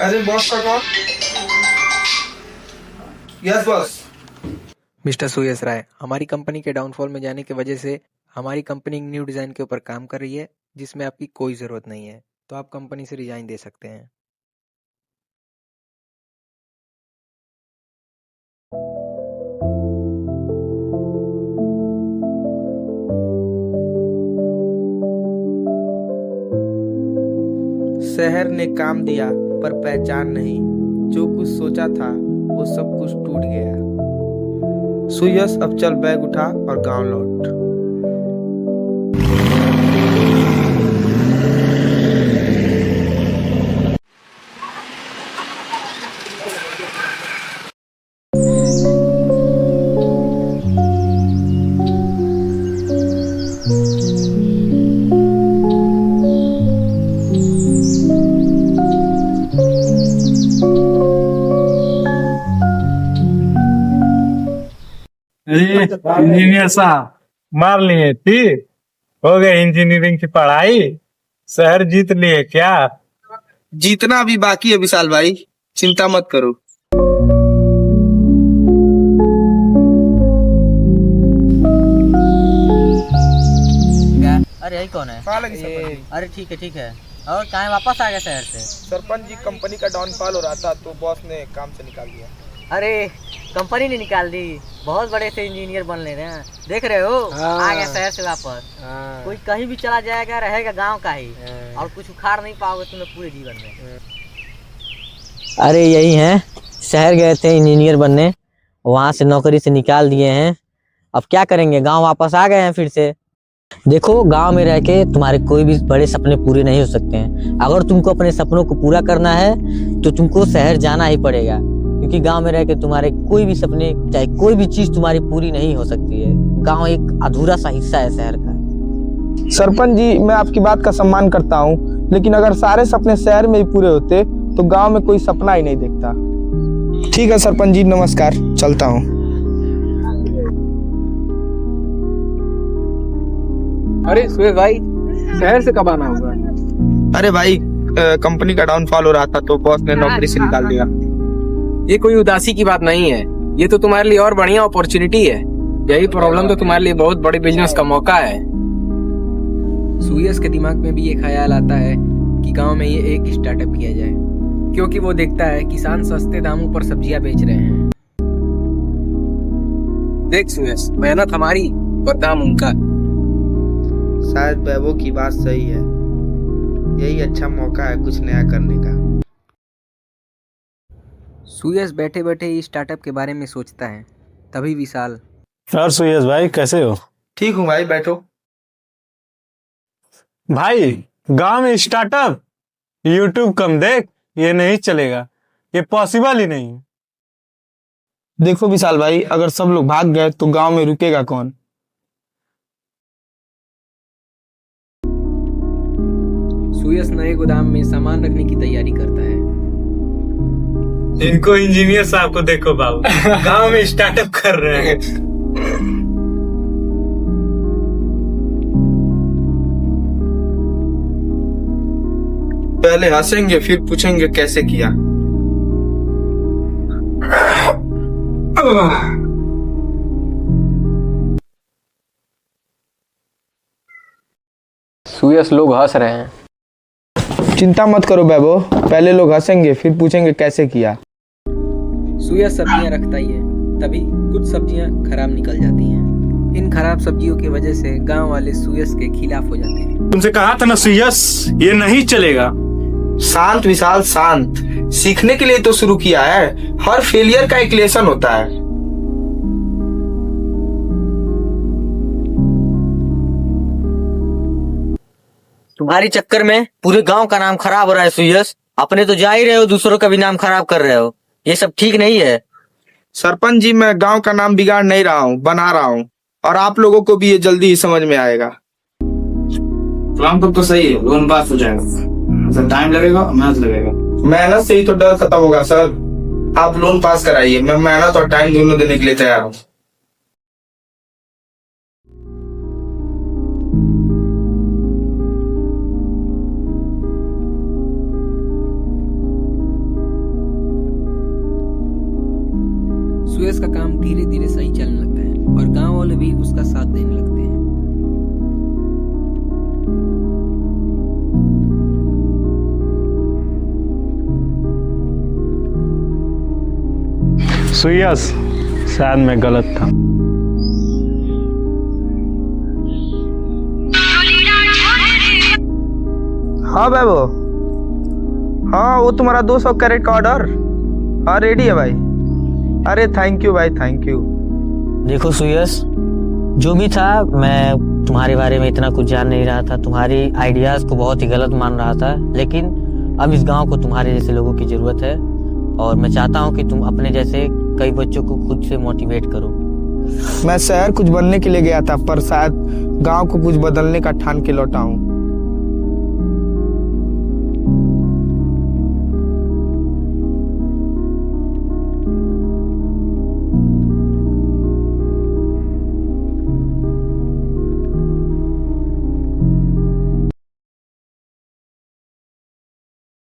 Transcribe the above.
अरे बॉस का call. Yes boss. Mister सुयस राय, हमारी कंपनी के डाउनफॉल में जाने की वजह से हमारी कंपनी न्यू डिज़ाइन के ऊपर काम कर रही है जिसमें आपकी कोई ज़रूरत नहीं है, तो आप कंपनी से रिजाइन दे सकते हैं। शहर ने काम दिया पर पहचान नहीं, जो कुछ सोचा था वो सब कुछ टूट गया। सुयस अब चल बैग उठा और गांव लौट। इंजीनियर साहब मार लिए थी। हो गए इंजीनियरिंग की पढ़ाई। शहर जीत लिए क्या? जीतना अभी बाकी है विशाल भाई, चिंता मत करो। क्या? अरे यही कौन है? अरे ठीक है। और कहाँ वापस आ गया शहर से? सरपंच जी, कंपनी का डाउनफॉल हो रहा था तो बॉस ने काम से निकाल दिया। अरे कंपनी ने निकाल दी? बहुत बड़े से इंजीनियर बन ले रहे हैं, देख रहे हो। आ गया शहर से वापस। कोई कहीं भी चला जाएगा, रहेगा गांव का ही, और कुछ उखाड़ नहीं पाओगे तुम्हें पूरे जीवन में। अरे यही है, शहर गए थे इंजीनियर बनने, वहाँ से नौकरी से निकाल दिए हैं। अब क्या करेंगे, गांव वापस आ गए हैं फिर से। देखो, गांव में रह के तुम्हारे कोई भी बड़े सपने पूरे नहीं हो सकते हैं। अगर तुमको अपने सपनों को पूरा करना है तो तुमको शहर जाना ही पड़ेगा, क्योंकि गांव में रह के तुम्हारे कोई भी सपने, चाहे कोई भी चीज तुम्हारी पूरी नहीं हो सकती है। गांव एक अधूरा सा हिस्सा है शहर का। सरपंच जी, मैं आपकी बात का सम्मान करता हूँ, लेकिन अगर सारे सपने शहर में ही पूरे होते तो गांव में कोई सपना ही नहीं दिखता। ठीक है सरपंच जी, नमस्कार, चलता हूँ। अरे सुयस भाई, शहर से कब आना होगा? अरे भाई, कंपनी का डाउनफॉल हो रहा था तो बॉस ने नौकरी से निकाल दिया। ये कोई उदासी की बात नहीं है, ये तो तुम्हारे लिए और बढ़िया अपॉर्चुनिटी है। यही प्रॉब्लम तो तुम्हारे लिए बहुत बड़े बिजनेस का मौका है। सुयस के दिमाग में भी ये ख्याल आता है कि गांव में ये एक स्टार्टअप किया जाए, क्योंकि वो देखता है किसान सस्ते दामों पर सब्जियां बेच रहे हैं। देख सुयस, मेहनत हमारी और दाम उनका। शायद वैभव की बात सही है, यही अच्छा मौका है कुछ नया करने का। सुयस बैठे बैठे इस स्टार्टअप के बारे में सोचता है, तभी विशाल। और सुयस भाई कैसे हो? ठीक हूँ भाई, बैठो। भाई, गांव में स्टार्टअप, यूट्यूब कम देख, ये नहीं चलेगा, ये पॉसिबल ही नहीं। देखो विशाल भाई, अगर सब लोग भाग गए तो गांव में रुकेगा कौन? सुयस नए गोदाम में सामान रखने की तैयारी करता है। इनको इंजीनियर साहब को देखो बाबू, गांव में स्टार्टअप कर रहे हैं। पहले हंसेंगे फिर पूछेंगे कैसे किया। सुयस, लोग हंस रहे हैं। चिंता मत करो वैभव, पहले लोग हंसेंगे फिर पूछेंगे कैसे किया। सुयस सब्जियां रखता ही है, तभी कुछ सब्जियां खराब निकल जाती हैं। इन खराब सब्जियों की वजह से गांव वाले सुयस के खिलाफ हो जाते हैं। तुमसे कहा था ना सुयस, ये नहीं चलेगा। शांत विशाल, शांत। सीखने के लिए तो शुरू किया है, हर फेलियर का एक लेसन होता है। तुम्हारी चक्कर में पूरे गांव का नाम खराब हो रहा है सुयस। अपने तो जा ही रहे हो, दूसरों का भी नाम खराब कर रहे हो। ये सब ठीक नहीं है। सरपंच जी, मैं गांव का नाम बिगाड़ नहीं रहा हूँ, बना रहा हूँ, और आप लोगों को भी ये जल्दी ही समझ में आएगा। प्लान तो सही है, लोन पास हो जाएगा। टाइम लगेगा, मेहनत लगेगा। मेहनत से ही तो डर खत्म होगा सर। आप लोन पास कराइए, मैं मेहनत और टाइम दोनों देने के लिए तैयार हूँ। सुयस, शायद मैं गलत था। हाँ वैभव, हाँ वो तुम्हारा 200 कैरेट का ऑर्डर, हाँ रेडी है भाई। अरे थैंक यू भाई, थैंक यू। देखो सुयस, जो भी था मैं तुम्हारे बारे में इतना कुछ जान नहीं रहा था, तुम्हारी आइडियाज को बहुत ही गलत मान रहा था, लेकिन अब इस गांव को तुम्हारे जैसे लोगों की जरूरत है और मैं चाहता हूं कि तुम अपने जैसे कई बच्चों को खुद से मोटिवेट करो। मैं शहर कुछ बनने के लिए गया था, पर शायद गांव को कुछ बदलने का ठान के लौटा हूँ।